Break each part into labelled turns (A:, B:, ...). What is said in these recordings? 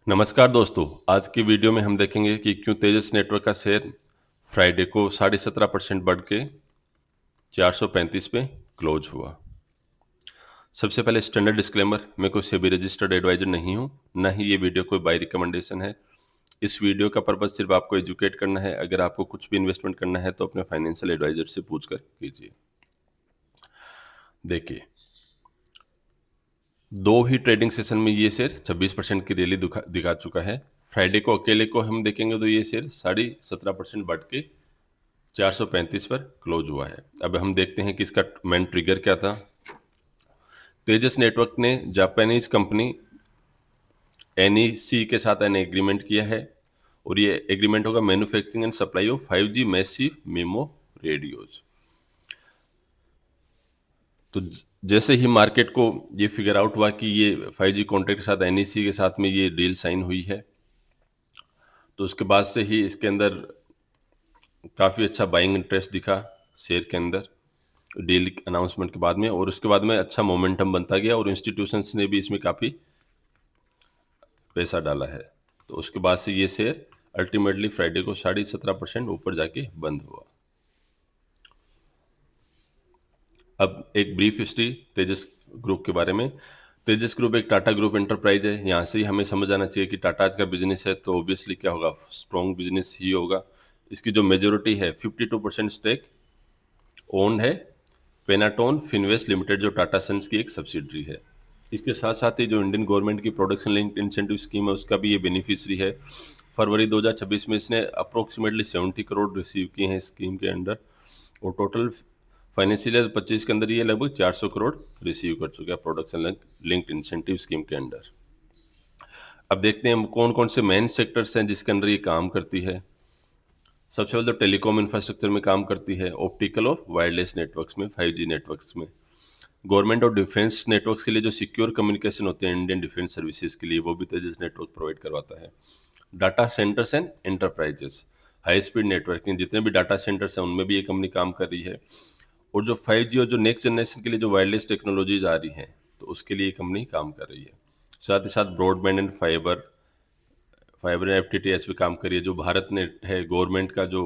A: नमस्कार दोस्तों। आज की वीडियो में हम देखेंगे कि क्यों तेजस नेटवर्क का शेयर फ्राइडे को 17.5% बढ़ के 435 पे क्लोज हुआ। सबसे पहले स्टैंडर्ड डिस्क्लेमर, मैं कोई सेबी रजिस्टर्ड एडवाइजर नहीं हूँ, ना ही ये वीडियो कोई बाय रिकमेंडेशन है। इस वीडियो का पर्पज सिर्फ आपको एजुकेट करना है। अगर आपको कुछ भी इन्वेस्टमेंट करना है तो अपने फाइनेंशियल एडवाइजर से पूछ कर कीजिए। देखिए, दो ही ट्रेडिंग सेशन में ये शेयर 26% की रैली दिखा चुका है। फ्राइडे को अकेले को हम देखेंगे तो ये शेयर 17.5% बढ़ के 435 पर क्लोज हुआ है। अब हम देखते हैं कि इसका मेन ट्रिगर क्या था। तेजस नेटवर्क ने जापानीज कंपनी एनईसी के साथ एन एग्रीमेंट किया है और ये एग्रीमेंट होगा manufacturing and supply of 5G massive memo radios. तो जैसे ही मार्केट को ये फिगर आउट हुआ कि ये 5G कॉन्ट्रैक्ट के साथ एनईसी के साथ में ये डील साइन हुई है, तो उसके बाद से ही इसके अंदर काफ़ी अच्छा बाइंग इंटरेस्ट दिखा शेयर के अंदर डील अनाउंसमेंट के बाद में, और उसके बाद में अच्छा मोमेंटम बनता गया और इंस्टीट्यूशंस ने भी इसमें काफ़ी पैसा डाला है। तो उसके बाद से ये शेयर अल्टीमेटली फ्राइडे को 17.5% ऊपर जाके बंद हुआ। अब एक ब्रीफ हिस्ट्री तेजस ग्रुप के बारे में। तेजस ग्रुप एक टाटा ग्रुप एंटरप्राइज है। यहाँ से ही हमें समझ आना चाहिए कि टाटा का बिजनेस है तो ऑब्वियसली क्या होगा, स्ट्रॉन्ग बिजनेस ही होगा। इसकी जो मेजोरिटी है 52% स्टेक ओन्ड है पेनाटोन फिनवेस्ट लिमिटेड, जो टाटा सन्स की एक सब्सिडरी है। इसके साथ साथ ही जो इंडियन गवर्नमेंट की प्रोडक्शन लिंक्ड इंसेंटिव स्कीम है उसका भी ये बेनिफिशियरी है। फरवरी 2026 में इसने अप्रोक्सीमेटली 70 करोड़ रिसीव किए हैं स्कीम के अंडर, और टोटल फाइनेंशियल ईयर 25 के अंदर ये लगभग 400 करोड़ रिसीव कर चुका है प्रोडक्शन लिंक्ड इंसेंटिव स्कीम के अंडर। अब देखते हैं कौन कौन से मेन सेक्टर्स हैं जिसके अंदर ये काम करती है। सबसे पहले तो टेलीकॉम इंफ्रास्ट्रक्चर में काम करती है, ऑप्टिकल और वायरलेस नेटवर्क्स में, 5G नेटवर्क्स में। गवर्नमेंट और डिफेंस नेटवर्क्स के लिए जो सिक्योर कम्युनिकेशन होते हैं इंडियन डिफेंस सर्विसेज के लिए, वो भी तेजस नेटवर्क प्रोवाइड करवाता है। Data centres and enterprises, high speed networking, जितने भी डाटा सेंटर्स हैं उनमें भी ये कंपनी काम कर रही है। और जो 5G और जो नेक्स्ट जनरेशन के लिए जो वायरलेस टेक्नोलॉजीज आ रही हैं तो उसके लिए ये कंपनी काम कर रही है। साथ ही साथ ब्रॉडबैंड एंड फाइबर FTTH पे काम करिए। जो भारत नेट है गवर्नमेंट का, जो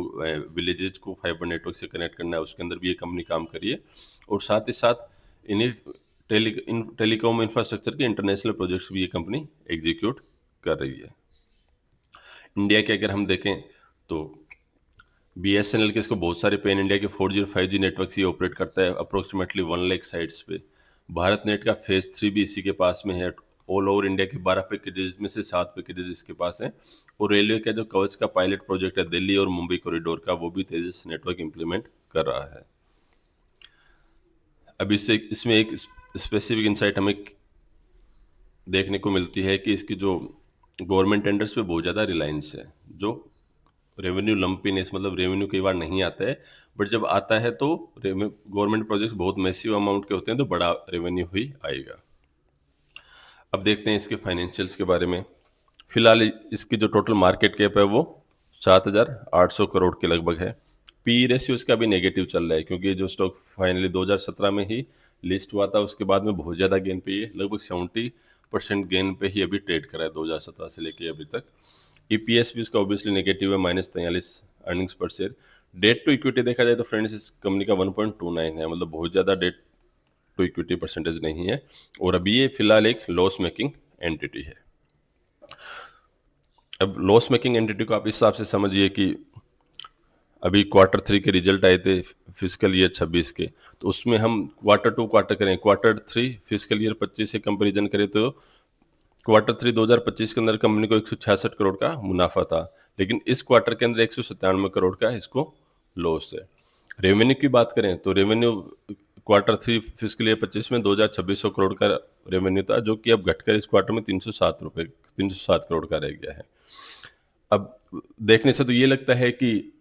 A: विलेजेस को फाइबर नेटवर्क से कनेक्ट करना है, उसके अंदर भी ये कंपनी काम करिए। और साथ ही साथ इन्हीं टेलीकॉम इंफ्रास्ट्रक्चर के इंटरनेशनल प्रोजेक्ट्स भी ये कंपनी एग्जीक्यूट कर रही है। इंडिया के अगर हम देखें तो BSNL के इसको बहुत सारे पैन इंडिया के 4G और 5G नेटवर्क ये ऑपरेट करता है अप्रोक्सीमेटली 1 लाख साइट्स पे। भारत नेट का फेज 3 भी इसी के पास में है। ऑल ओवर इंडिया के 12 पैकेजेस में से 7 पैकेजेस इसके पास हैं। और रेलवे का जो कवच का पायलट प्रोजेक्ट है दिल्ली और मुंबई कॉरिडोर का, वो भी तेजस नेटवर्क इम्प्लीमेंट कर रहा है। अब इसमें एक स्पेसिफिक इंसाइट हमें देखने को मिलती है कि इसकी जो गवर्नमेंट टेंडर्स पे बहुत ज़्यादा रिलायंस है। जो रेवेन्यू लंपीनेस, मतलब रेवेन्यू कई बार नहीं आता है, बट जब आता है तो गवर्नमेंट प्रोजेक्ट्स बहुत मैसिव अमाउंट के होते हैं तो बड़ा रेवेन्यू ही आएगा। अब देखते हैं इसके फाइनेंशियल्स के बारे में। फिलहाल इसकी जो टोटल मार्केट कैप है वो 7,800 करोड़ के लगभग है। पी रेशियो इसका भी नेगेटिव चल रहा है क्योंकि जो स्टॉक फाइनली 2017 में ही लिस्ट हुआ था, उसके बाद में बहुत ज़्यादा गेन पे ये लगभग 70% गेन पे ही अभी ट्रेड करा है 2017 से लेके अभी तक। EPS भी इसका ऑब्वियसली नेगेटिव है, -43 अर्निंग्स पर शेयर। डेट टू इक्विटी देखा जाए तो फ्रेंड्स इस कंपनी का 1.29 है, मतलब बहुत ज़्यादा डेट टू इक्विटी परसेंटेज नहीं है। और अभी ये फिलहाल एक लॉस मेकिंग एंटिटी है। अब लॉस मेकिंग एंटिटी को आप इस हिसाब से समझिए कि अभी Q3 के रिजल्ट आए थे फिजिकल ईयर 26 के, तो उसमें हम Q2 क्वार्टर करें, Q3 फिजिकल ईयर 25 से कंपेरिजन करें तो Q3 2025 के अंदर कंपनी को 166 करोड़ का मुनाफा था, लेकिन इस क्वार्टर के अंदर 197 करोड़ का इसको लॉस है। रेवेन्यू की बात करें तो रेवेन्यू Q3 फिजिकल ईयर 25 में 2,2600 करोड़ का रेवेन्यू था, जो कि अब घटकर इस क्वार्टर में 307 करोड़ का रह गया है। अब देखने से तो ये लगता है कि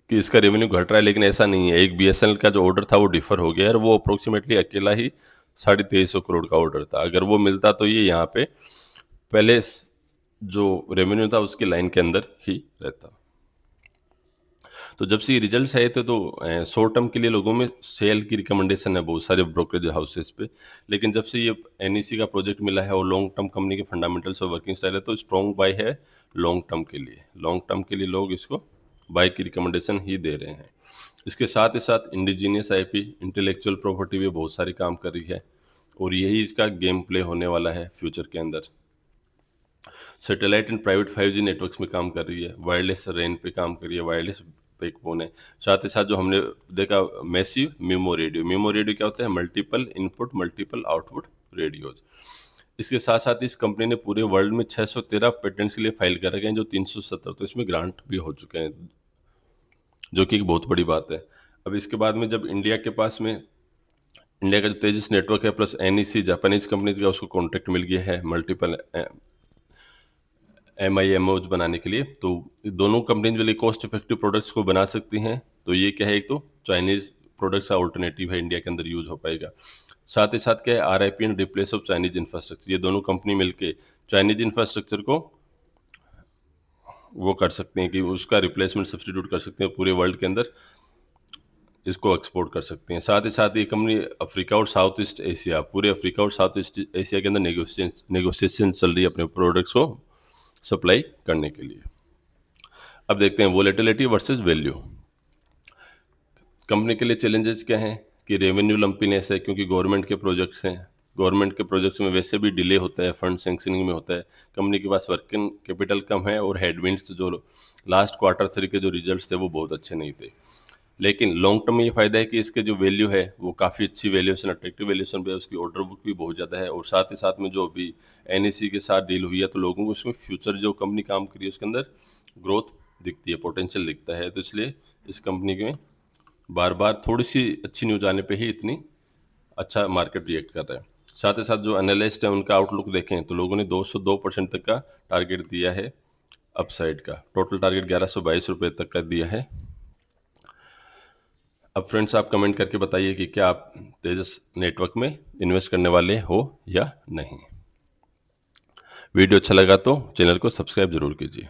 A: इसका रेवेन्यू घट रहा है, लेकिन ऐसा नहीं है। एक BSNL का जो ऑर्डर था वो डिफर हो गया और वो अप्रोक्सीमेटली अकेला ही 2350 करोड़ का ऑर्डर था। अगर वो मिलता तो ये यहाँ पे पहले जो रेवेन्यू था उसकी लाइन के अंदर ही रहता। तो जब से ये रिजल्ट्स आए थे तो शॉर्ट टर्म के लिए लोगों में सेल की रिकमेंडेशन है बहुत सारे ब्रोकरेज हाउसेस पे, लेकिन जब से ये एनईसी का प्रोजेक्ट मिला है और लॉन्ग टर्म कंपनी के फंडामेंटल्स और वर्किंग स्टाइल है तो स्ट्रॉन्ग बाय है लॉन्ग टर्म के लिए। लॉन्ग टर्म के लिए लोग इसको बाय की रिकमेंडेशन ही दे रहे हैं। इसके साथ ही साथ इंडिजीनियस आईपी, इंटेलेक्चुअल प्रॉपर्टी भी बहुत सारी काम कर रही है और यही इसका गेम प्ले होने वाला है फ्यूचर के अंदर। Satellite and private 5G networks में काम कर रही है, वायरलेस रेन पे काम कर रही है, वायरलेस बैकबोन है। साथ ही साथ जो हमने देखा मैसिव मिमो रेडियो, मिमो रेडियो क्या होता है? Multiple input multiple output radios. इसके साथ साथ इस कंपनी ने पूरे वर्ल्ड में 613 पेटेंट्स के लिए फाइल कर रखे हैं, जो 370 तो इसमें ग्रांट भी हो चुके हैं, जो कि एक बहुत बड़ी बात है। अब इसके बाद में जब इंडिया के पास में इंडिया का जो तेजस नेटवर्क है प्लस एनईसी जापानीज कंपनी का उसको कॉन्ट्रैक्ट मिल गया है मल्टीपल MIMOs बनाने के लिए, तो दोनों कंपनी जो कॉस्ट इफेक्टिव प्रोडक्ट्स को बना सकती हैं। तो ये क्या है, एक तो चाइनीज़ प्रोडक्ट्स का ऑल्टरनेटिव है, इंडिया के अंदर यूज़ हो पाएगा। साथ ही साथ क्या है, RIP and replace of Chinese infrastructure, ये दोनों कंपनी मिलके चाइनीज इंफ्रास्ट्रक्चर को वो कर सकते हैं कि उसका रिप्लेसमेंट सब्सटीट्यूट कर सकते हैं, पूरे वर्ल्ड के अंदर इसको एक्सपोर्ट कर सकते हैं। साथ ही साथ ये कंपनी अफ्रीका और साउथ ईस्ट एशिया, पूरे अफ्रीका और साउथ ईस्ट एशिया के अंदर नेगोशिएशन चल रही है अपने प्रोडक्ट्स को सप्लाई करने के लिए। अब देखते हैं वोलेटिलिटी वर्सेस वैल्यू। कंपनी के लिए चैलेंजेस क्या हैं कि रेवेन्यू लंपीनेस है, क्योंकि गवर्नमेंट के प्रोजेक्ट्स हैं, गवर्नमेंट के प्रोजेक्ट्स में वैसे भी डिले होता है, फंड सैंक्शनिंग में होता है, कंपनी के पास वर्किंग कैपिटल कम है और हेडविंड्स जो लास्ट क्वार्टर 3 के जो रिजल्ट्स थे वो बहुत अच्छे नहीं थे। लेकिन लॉन्ग टर्म में ये फायदा है कि इसके जो वैल्यू है वो काफ़ी अच्छी वैल्यूएशन, अट्रैक्टिव वैल्यूएशन भी है, उसकी ऑर्डर बुक भी बहुत ज़्यादा है, और साथ ही साथ में जो अभी एनईसी के साथ डील हुई है तो लोगों को उसमें फ्यूचर जो कंपनी काम करी है उसके अंदर ग्रोथ दिखती है, पोटेंशियल दिखता है। तो इसलिए इस कंपनी में बार बार थोड़ी सी अच्छी न्यूज आने पे ही इतनी अच्छा मार्केट रिएक्ट कर रहा है। साथ ही साथ जो एनालिस्ट है उनका आउटलुक देखें तो लोगों ने 202% तक का टारगेट दिया है, अपसाइड का टोटल टारगेट 1122 रुपये तक का दिया है। अब फ्रेंड्स आप कमेंट करके बताइए कि क्या आप तेजस नेटवर्क में इन्वेस्ट करने वाले हो या नहीं। वीडियो अच्छा लगा तो चैनल को सब्सक्राइब जरूर कीजिए।